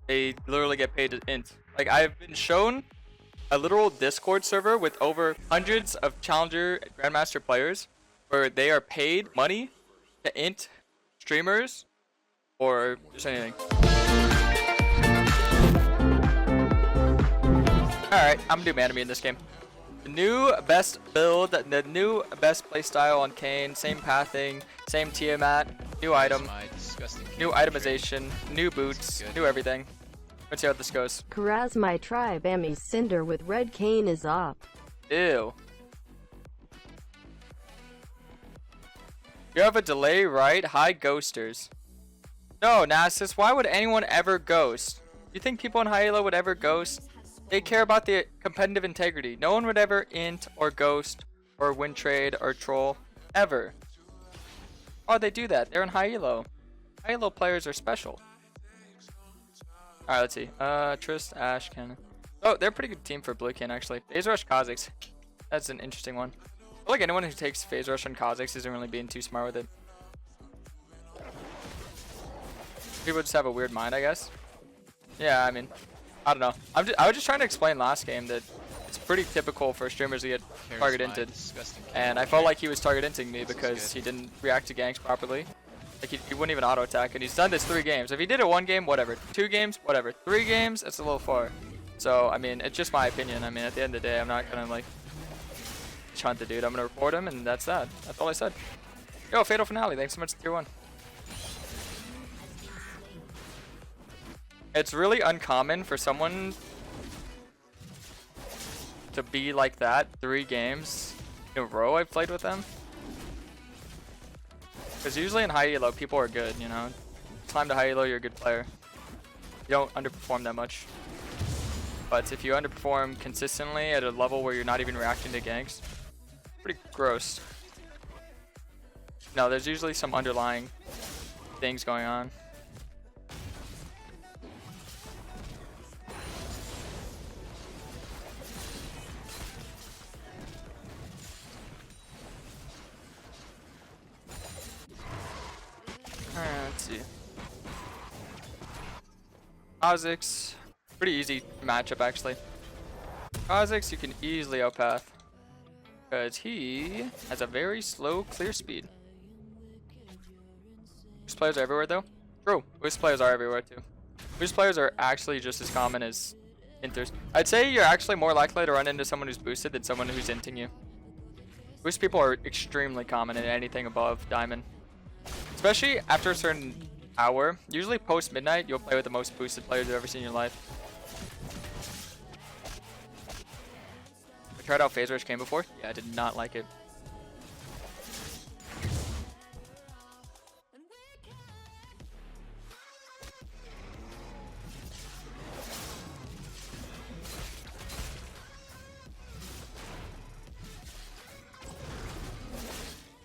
They literally get paid to int. Like, I've been shown a literal Discord server with over hundreds of Challenger Grandmaster players where they are paid money to int streamers or just anything. Alright, I'm gonna do Manami in this game. The new best build, the new best playstyle on Kayn, same pathing, same Tiamat, new item, new itemization, new boots, new everything. Let's see how this goes. Karasmai tribe Emmy's Cinder with red Kayn is up. Ew. You have a delay, right? Hi, ghosters. No, Nasus, why would anyone ever ghost? You think people in High Elo would ever ghost? They care about the competitive integrity. No one would ever int or ghost or win trade or troll. Ever. Oh, they do that. They're in High Elo. High Elo players are special. Alright, let's see. Trist, Ash, Cannon. Oh, they're a pretty good team for Blue Kayn, actually. Phase Rush, Kha'Zix. That's an interesting one. I feel like anyone who takes Phase Rush on Kha'Zix isn't really being too smart with it. People just have a weird mind, I guess. Yeah, I mean, I don't know. I was just trying to explain last game that it's pretty typical for streamers to get target inted. And I felt like he was target inting me because he didn't react to ganks properly. Like he wouldn't even auto attack, and he's done this 3 games. If he did it 1 game, whatever. 2 games, whatever. 3 games, it's a little far. So I mean, it's just my opinion. I mean, at the end of the day, I'm not gonna like hunt the dude. I'm gonna report him, and that's that. That's all I said. Yo, Fatal Finale. Thanks so much, Tier 1. It's really uncommon for someone to be like that 3 games in a row I've played with them. Because usually in high elo, people are good, you know. Climb to high elo, you're a good player. You don't underperform that much. But if you underperform consistently at a level where you're not even reacting to ganks, pretty gross. No, there's usually some underlying things going on. Let's see. Kha'Zix, pretty easy matchup actually. Kha'Zix you can easily outpath because he has a very slow clear speed. Boost players are everywhere though. True, boost players are everywhere too. Boost players are actually just as common as inters. I'd say you're actually more likely to run into someone who's boosted than someone who's inting you. Boost people are extremely common in anything above diamond. Especially after a certain hour. Usually post midnight, you'll play with the most boosted players you've ever seen in your life. I tried out Phase Rush Kayn before. Yeah, I did not like it.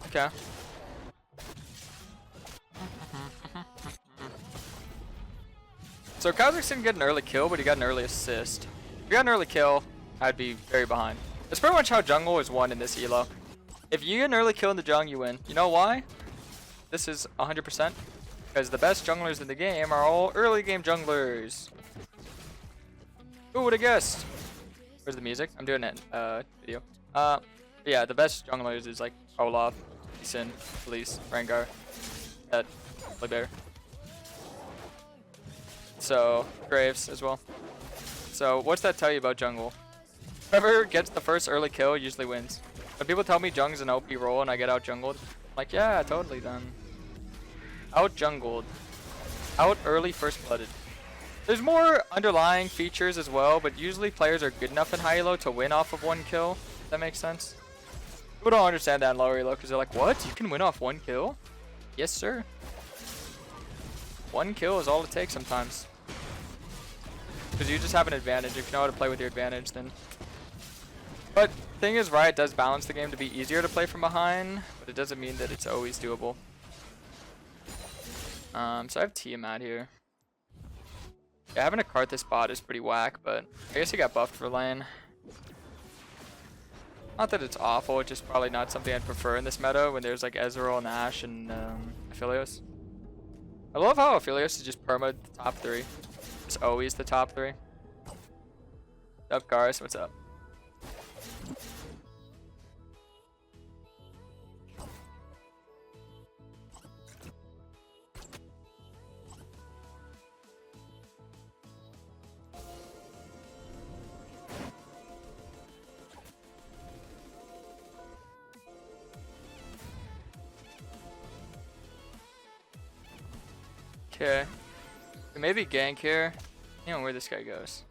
Okay. So Kha'Zix didn't get an early kill, but he got an early assist. If he got an early kill, I'd be very behind. That's pretty much how jungle is won in this elo. If you get an early kill in the jungle, you win. You know why? This is 100%. Because the best junglers in the game are all early game junglers. Who would have guessed? Where's the music? I'm doing it video. Yeah, the best junglers is like Olaf, Sin, Elise, Rengar, Ed, Bear. So, Graves as well. So, what's that tell you about jungle? Whoever gets the first early kill usually wins. When people tell me jung's an OP role and I get out jungled, I'm like, yeah, totally then. Out jungled. Out early first blooded. There's more underlying features as well, but usually players are good enough in high elo to win off of 1 kill. If that makes sense. People don't understand that in lower elo because they're like, what? You can win off 1 kill? Yes, sir. 1 kill is all it takes sometimes. Because you just have an advantage. If you know how to play with your advantage, then... But thing is, Riot does balance the game to be easier to play from behind, but it doesn't mean that it's always doable. So I have Tiamat here. Yeah, having a cart this bot is pretty whack, but I guess he got buffed for lane. Not that it's awful, it's just probably not something I'd prefer in this meta when there's like Ezreal and Ashe and Aphelios. I love how Aphelios is just perma the top 3. Just always the top 3. What's up, Karas? What's up? Okay. Maybe gank here. You know where this guy goes.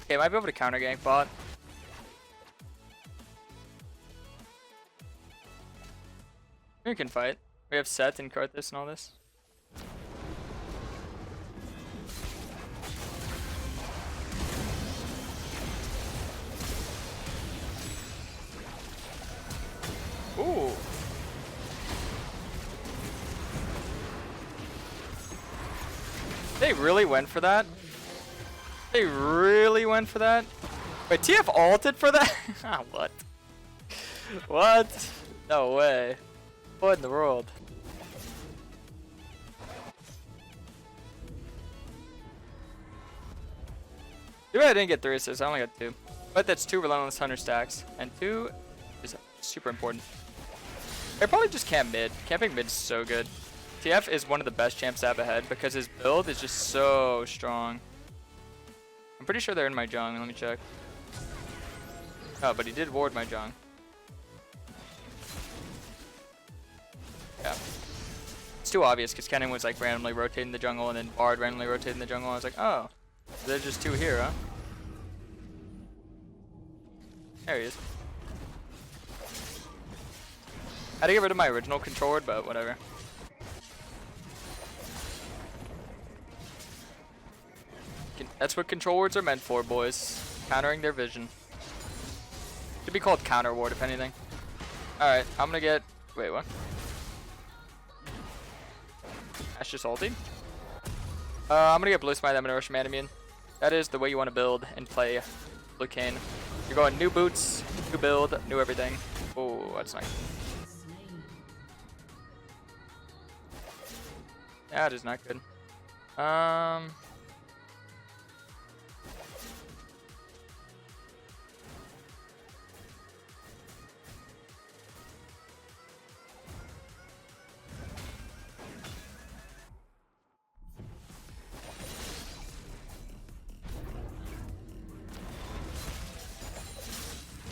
Okay, might be able to counter gank bot. We can fight. We have Set and Karthus and all this. Ooh. They really went for that? They really went for that? Wait, TF ulted for that? Ah, what? What? No way. What in the world? Too bad I didn't get 3 assists, I only got 2. But that's 2 Relentless Hunter stacks, and 2 is super important. I probably just camp mid. Camping mid is so good. TF is one of the best champs to have ahead because his build is just so strong. I'm pretty sure they're in my jung. Let me check. Oh, but he did ward my jung. Yeah. It's too obvious because Kayn was like randomly rotating the jungle and then Bard randomly rotating the jungle. I was like, oh, there's just 2 here, huh? There he is. I had to get rid of my original control word, but whatever. That's what control words are meant for, boys. Countering their vision. Should be called counter ward, if anything. Alright, I'm gonna get... Wait, what? Ash just ulted? I'm gonna get Blue Smite, I'm gonna rush Manamune. That is the way you want to build and play Blue Kayn. You're going new boots, new build, new everything. Oh, that's nice. That is not good.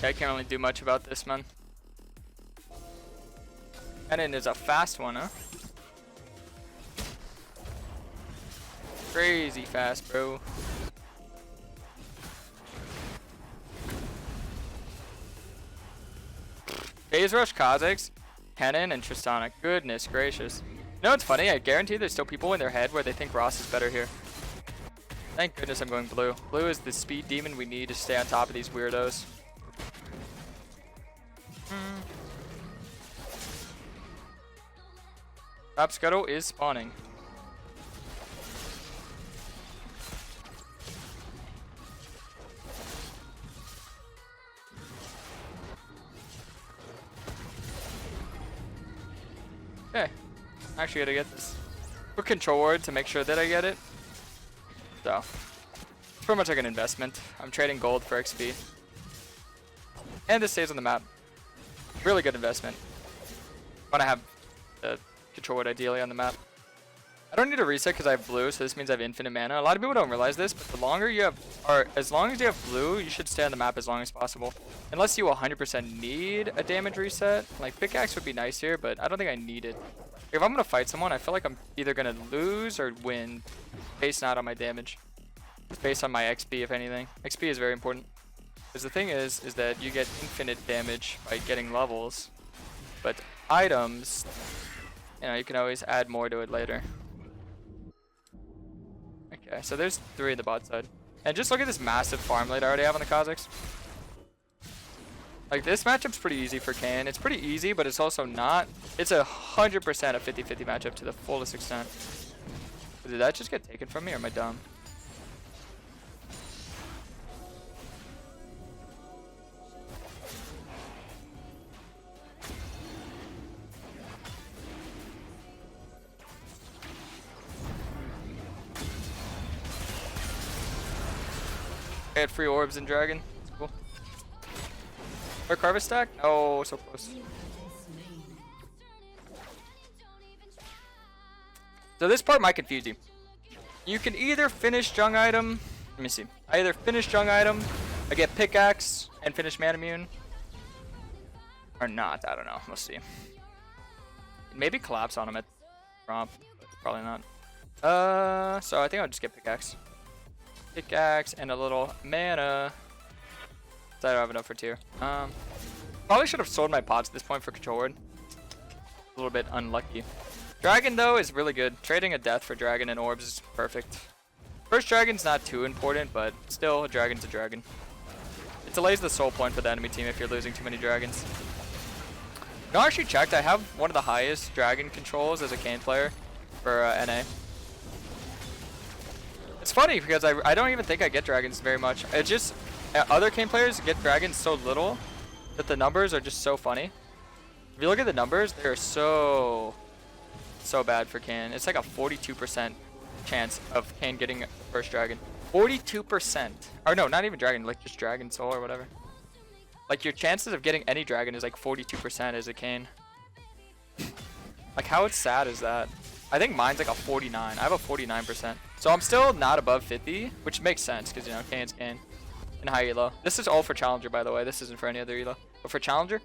I can't really do much about this, man. And it is a fast one, huh? Crazy fast, bro. Phase Rush Kha'Zix, Kayn, and Tristana. Goodness gracious. You know what's funny? I guarantee there's still people in their head where they think Ross is better here. Thank goodness I'm going blue. Blue is the speed demon we need to stay on top of these weirdos. Top Scuttle is spawning. Okay, I'm actually gonna get this. Quick control word to make sure that I get it. So, it's pretty much like an investment. I'm trading gold for XP. And this stays on the map. Really good investment. Want to have the control word ideally on the map. I don't need a reset because I have blue, so this means I have infinite mana. A lot of people don't realize this, but the longer you have, or as long as you have blue, you should stay on the map as long as possible. Unless you 100% need a damage reset. Like, pickaxe would be nice here, but I don't think I need it. If I'm going to fight someone, I feel like I'm either going to lose or win based not on my damage. It's based on my XP, if anything. XP is very important. Because the thing is that you get infinite damage by getting levels. But items, you know, you can always add more to it later. Okay, so there's 3 in the bot side. And just look at this massive farm lead I already have on the Kha'Zix. Like, this matchup's pretty easy for Kayn. It's pretty easy, but it's also not. It's 100% a 50-50 matchup to the fullest extent. Did that just get taken from me, or am I dumb? I had free orbs in Dragon. That's cool. Or Carver stack? Oh, so close. So this part might confuse you. You can either finish Jung item. Let me see. I either finish Jung item, I get pickaxe, and finish Man Immune. Or not. I don't know. We'll see. Maybe collapse on him at prompt. Probably not. So I think I'll just get pickaxe. Pickaxe and a little mana. So I don't have enough for tier. Probably should have sold my pots at this point for control ward. A little bit unlucky. Dragon though is really good. Trading a death for dragon and orbs is perfect. First dragon's not too important, but still a dragon's a dragon. It delays the soul point for the enemy team if you're losing too many dragons. No, I actually checked. I have one of the highest dragon controls as a Kayn player for NA. It's funny because I don't even think I get dragons very much. It's just other Kayn players get dragons so little that the numbers are just so funny. If you look at the numbers, they're so bad for Kayn. It's like a 42% chance of Kayn getting first dragon. 42%. Or no, not even dragon, like just dragon soul or whatever. Like your chances of getting any dragon is like 42% as a Kayn. Like how sad is that? I think mine's like a 49. I have a 49%. So I'm still not above 50, which makes sense because, you know, Kayn's Kayn and high elo. This is all for challenger, by the way. This isn't for any other elo. But for challenger,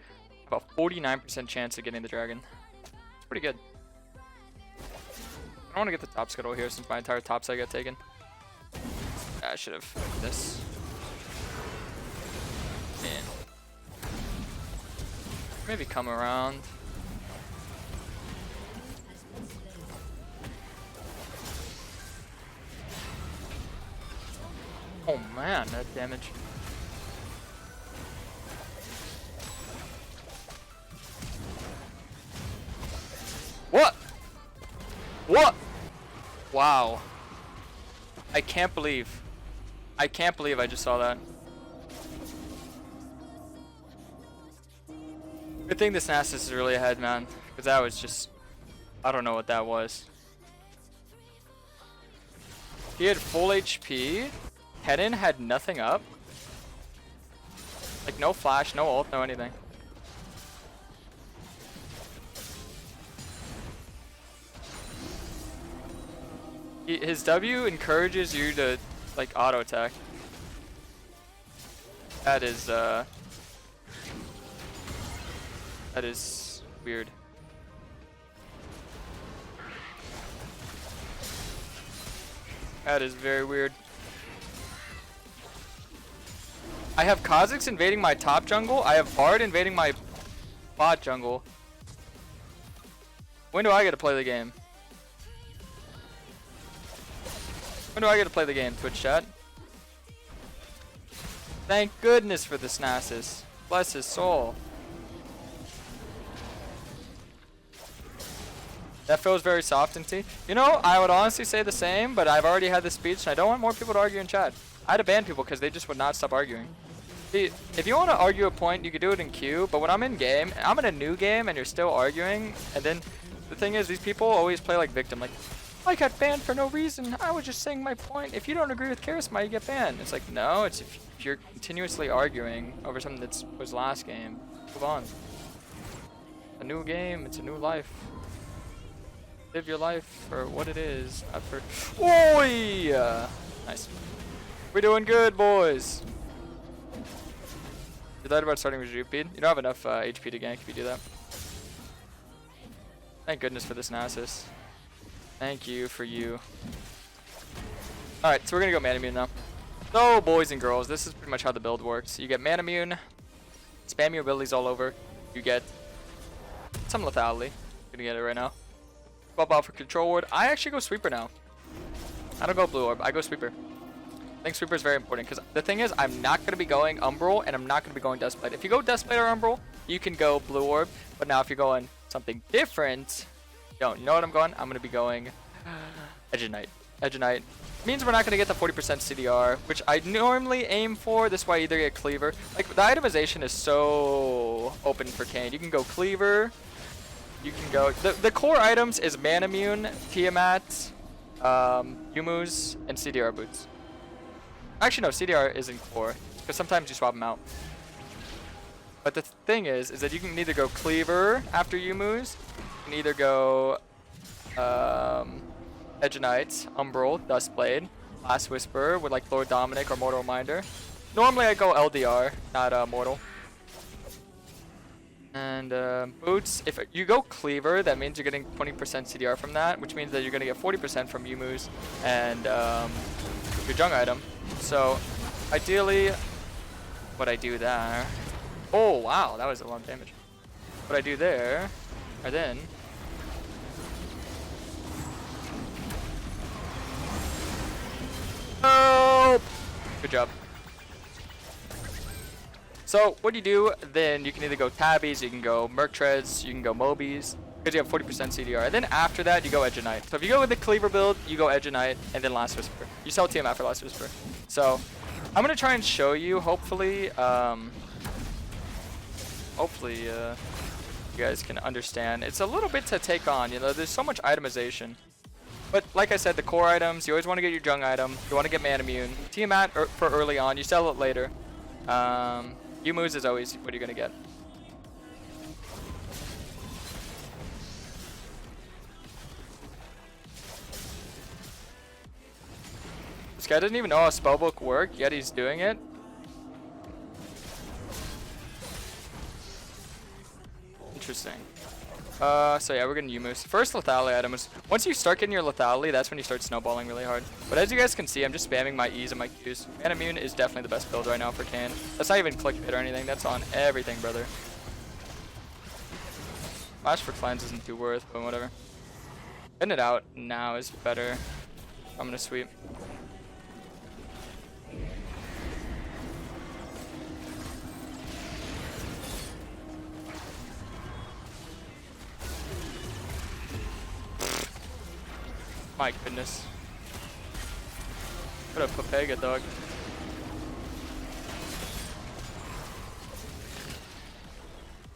about 49% chance of getting the dragon. It's pretty good. I don't want to get the top scuttle here since my entire top side got taken. I should have this. Man. Maybe come around. Oh man, that damage. What? What? Wow. I can't believe I just saw that. Good thing this Nasus is really ahead, man. Because that was just... I don't know what that was. He had full HP. Kayn had nothing up. Like no flash, no ult, no anything. His W encourages you to like auto attack. That is weird. That is very weird. I have Kha'Zix invading my top jungle. I have Bard invading my bot jungle. When do I get to play the game? When do I get to play the game, Twitch chat? Thank goodness for this Nasus. Bless his soul. That feels very soft and tea. You know, I would honestly say the same, but I've already had this speech and I don't want more people to argue in chat. I had to ban people because they just would not stop arguing. See, if you want to argue a point, you could do it in queue, but when I'm in game, I'm in a new game and you're still arguing, and then the thing is, these people always play like victim, like, I got banned for no reason, I was just saying my point. If you don't agree with Karasmai, you get banned. It's like, no, it's if you're continuously arguing over something that was last game, move on. A new game, it's a new life. Live your life for what it is, not for... Oh yeah! Nice. We're doing good, boys. You thought about starting with Jupid? You don't have enough HP to gank if you do that. Thank goodness for this Nasus. Thank you for you. Alright, so we're gonna go Mana Immune now. So, boys and girls, this is pretty much how the build works. You get Mana Immune, spam your abilities all over. You get some lethality. Gonna get it right now. Swap out for Control Ward. I actually go Sweeper now. I don't go Blue Orb, I go Sweeper. I think Sweeper is very important because the thing is, I'm not going to be going Umbral and I'm not going to be going Duskblade. If you go Duskblade or Umbral, you can go Blue Orb. But now if you're going something different, you know what I'm going? I'm going to be going Edge of Night. Edge of Night means we're not going to get the 40% CDR, which I normally aim for. This way I either get Cleaver. Like, the itemization is so open for Kayn. You can go Cleaver. You can go... The core items is Mana Immune, Tiamat, Yumu's, and CDR Boots. Actually, no, CDR isn't core, because sometimes you swap them out. But the thing is that you can either go Cleaver after you moves, you can either go Edge of Knights, Umbral, Dustblade, Last Whisper with like Lord Dominic or Mortal Reminder. Normally I go LDR, not Mortal. And boots, if you go Cleaver, that means you're getting 20% CDR from that, which means that you're going to get 40% from Yumu's and your junk item. So ideally, what I do there, oh wow, that was a lot of damage. What I do there, and then help! Good job. So what you do, then you can either go Tabbies, you can go Merc Treads, you can go Mobies, because you have 40% CDR. And then after that, you go Edge of Knight. So if you go with the Cleaver build, you go Edge of Knight, and then Last Whisper. You sell TM after Last Whisper. So I'm going to try and show you, hopefully, you guys can understand. It's a little bit to take on, you know, there's so much itemization. But like I said, the core items, you always want to get your junk item. You want to get Man Immune. Tiamat for early on, you sell it later. Yumu's is always what you're going to get. This guy doesn't even know how spellbook work, yet he's doing it. Interesting. So yeah, we're getting Yumu's. First lethality item is, once you start getting your lethality, that's when you start snowballing really hard. But as you guys can see, I'm just spamming my E's and my Q's. Man Immune is definitely the best build right now for Kayn. That's not even clickbait or anything, that's on everything, brother. Flash for cleanse isn't too worth, but whatever. Getting it out now is better. I'm gonna sweep. My goodness. Put a Papega, dog.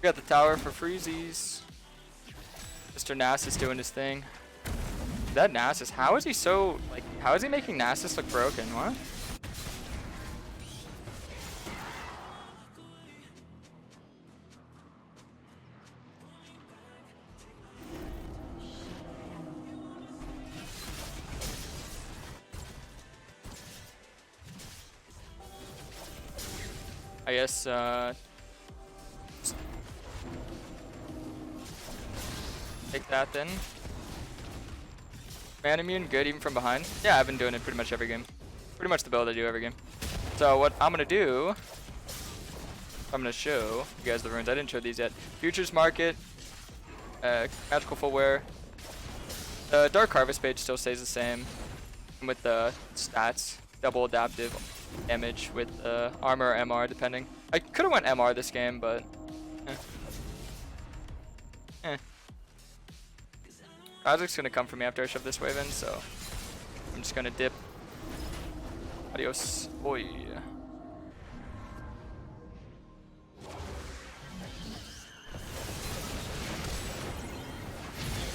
We got the tower for freezies. Mr. Nass is doing his thing. That Nasus, how is he so, like, how is he making Nasus look broken? What? I guess, take that then. Man Immune, good even from behind. Yeah, I've been doing it pretty much every game. Pretty much the build I do every game. So what I'm gonna do, I'm gonna show you guys the runes. I didn't show these yet. Futures Market, Magical Footwear. The Dark Harvest page still stays the same with the stats. Double adaptive damage with armor or MR depending. I could have went MR this game, but Razik's gonna come for me after I shove this wave in, so I'm just gonna dip. Adios. Oi.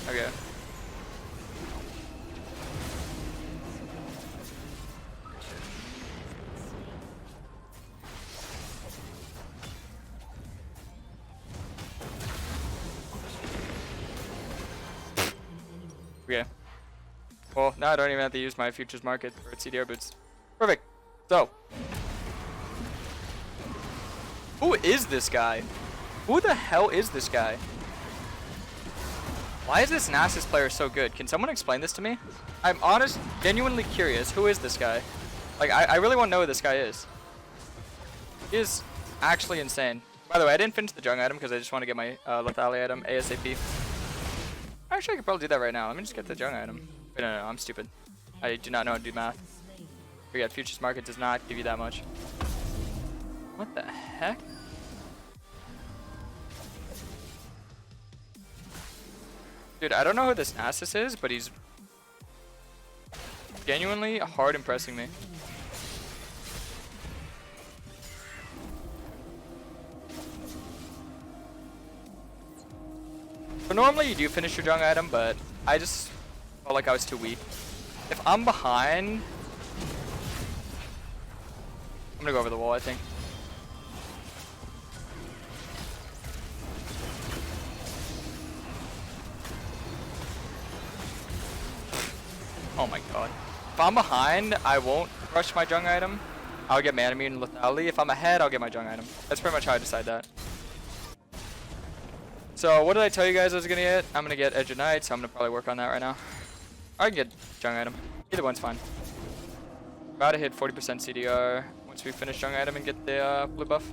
Okay. Okay. Well, now I don't even have to use my futures market for CDR boots. Perfect. So, who is this guy? Who the hell is this guy? Why is this Nasus player so good? Can someone explain this to me? I'm honest, genuinely curious. Who is this guy? Like, I really want to know who this guy is. He is actually insane. By the way, I didn't finish the junk item because I just want to get my lethality item ASAP. Actually, I could probably do that right now. Let me just get the junk item. Wait, no, I'm stupid. I do not know how to do math. Forget, Futures Market does not give you that much. What the heck? Dude, I don't know who this Nasus is, but he's genuinely hard impressing me. So normally you do finish your junk item, but I just felt like I was too weak. If I'm behind, I'm gonna go over the wall, I think. Oh my god. If I'm behind, I won't rush my jung item. I'll get mana immune lethality. If I'm ahead, I'll get my jung item. That's pretty much how I decide that. So what did I tell you guys I was gonna get? I'm gonna get Edge of Night, so I'm gonna probably work on that right now. Or I can get jung item. Either one's fine. About to hit 40% CDR once we finish jung item and get the blue buff.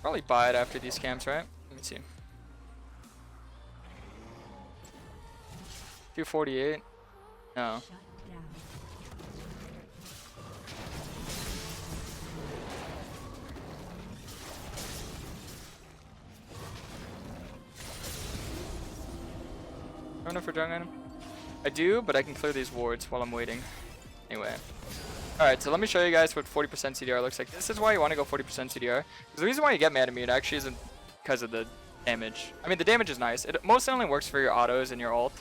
Probably buy it after these camps, right? Let me see. 248. No. I don't know for jung item. I do, but I can clear these wards while I'm waiting. Anyway. Alright, so let me show you guys what 40% CDR looks like. This is why you want to go 40% CDR. Because the reason why you get mana immune actually isn't because of the damage. I mean, the damage is nice. It mostly only works for your autos and your ult.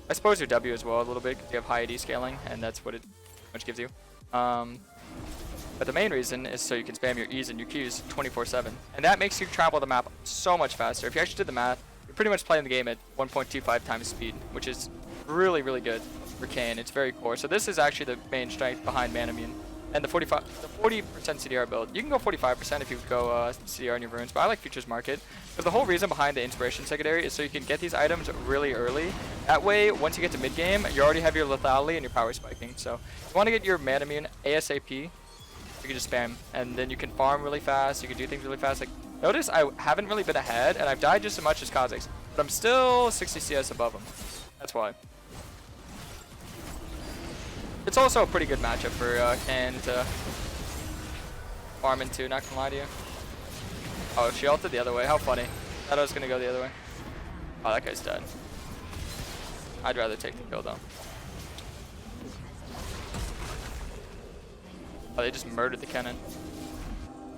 I suppose your W as well a little bit because you have high AD scaling, and that's what it pretty much gives you. But the main reason is so you can spam your E's and your Q's 24/7. And that makes you travel the map so much faster. If you actually did the math, you're pretty much playing the game at 1.25 times speed, which is really, really good for Kayn. It's very core. So this is actually the main strength behind mana immune. And the 40% CDR build. You can go 45% if you go CDR in your runes, but I like Futures Market. Because the whole reason behind the Inspiration Secondary is so you can get these items really early. That way, once you get to mid-game, you already have your lethality and your power spiking. So you want to get your mana immune ASAP. You can just spam, and then you can farm really fast. You can do things really fast. Like, notice I haven't really been ahead, and I've died just as much as Kha'Zix, but I'm still 60 CS above him. That's why. It's also a pretty good matchup for Kayn to farm into, not gonna lie to you. Oh, she ulted the other way. How funny. Thought I was gonna go the other way. Oh, that guy's dead. I'd rather take the kill though. Oh, they just murdered the cannon.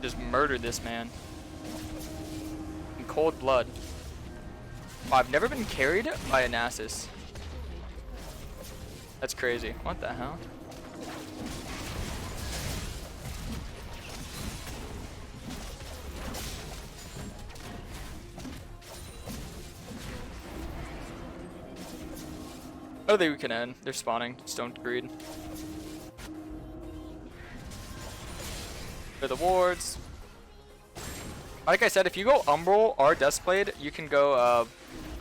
Just murdered this man. In cold blood. Oh, I've never been carried by a Nasus. That's crazy. What the hell? Oh, they can end. They're spawning. Just don't greed. For the wards. Like I said, if you go Umbral or Duskblade, you can go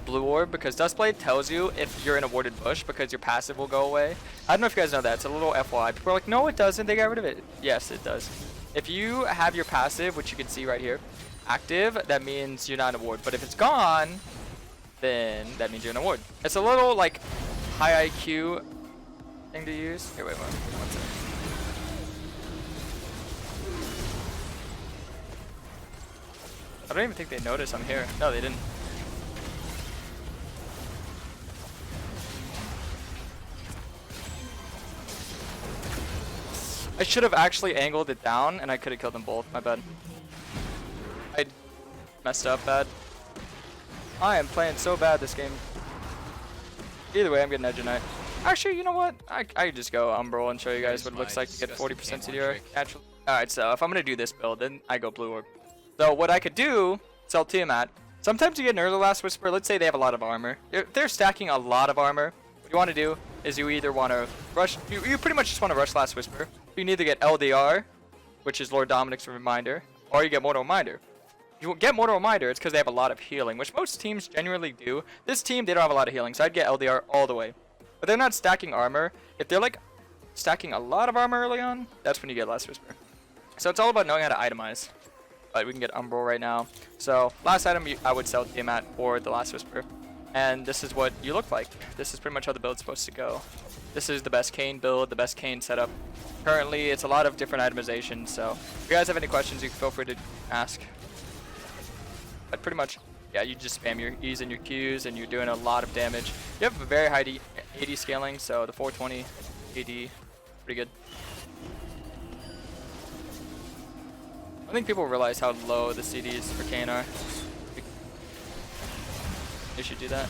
Blue Orb, because Duskblade tells you if you're in a warded bush because your passive will go away. I don't know if you guys know that. It's a little FYI. People are like, no, it doesn't. They got rid of it. Yes, it does. If you have your passive, which you can see right here, active, that means you're not in a ward. But if it's gone, then that means you're in a ward. It's a little like high IQ thing to use. Here, wait, one second. I don't even think they noticed I'm here. No, they didn't. I should have actually angled it down, and I could have killed them both. My bad. I messed up bad. I am playing so bad this game. Either way, I'm getting Edge of Night. Actually, you know what? I just go Umbral and show you guys what it looks like to get 40% CDR naturally. Alright, so if I'm going to do this build, then I go Blue Orb. So what I could do, sell Tiamat. Sometimes you get an early Last Whisper. Let's say they have a lot of armor. If they're stacking a lot of armor, what you want to do is you either want to rush, you pretty much just want to rush Last Whisper. You can either get LDR, which is Lord Dominic's Reminder, or you get Mortal Reminder. You get Mortal Reminder, it's because they have a lot of healing, which most teams generally do. This team, they don't have a lot of healing, so I'd get LDR all the way. But they're not stacking armor. If they're like stacking a lot of armor early on, that's when you get Last Whisper. So it's all about knowing how to itemize. But we can get Umbral right now. So last item, I would sell Tiamat or the Last Whisper. And this is what you look like. This is pretty much how the build's supposed to go. This is the best Kayn build, the best Kayn setup. Currently, it's a lot of different itemizations, so if you guys have any questions, you can feel free to ask. But pretty much, yeah, you just spam your E's and your Q's, and you're doing a lot of damage. You have a very high AD scaling, so the 420 AD, pretty good. I don't think people realize how low the CDs for Kayn are. You should do that.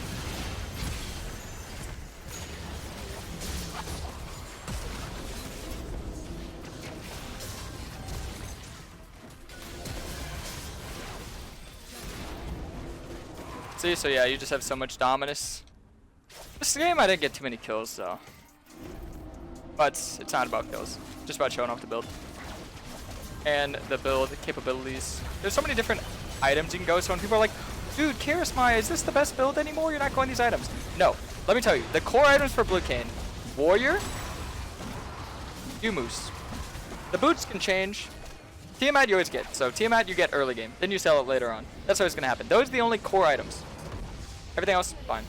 See, so yeah, you just have so much dominance. This game I didn't get too many kills though. But it's not about kills. Just about showing off the build. And the build capabilities. There's so many different items you can go. So when people are like, dude, Karasmai, is this the best build anymore? You're not going these items. No. Let me tell you. The core items for Blue Kayn. Warrior. Moose. The boots can change. Tiamat you always get. So Tiamat you get early game. Then you sell it later on. That's always going to happen. Those are the only core items. Everything else, fine.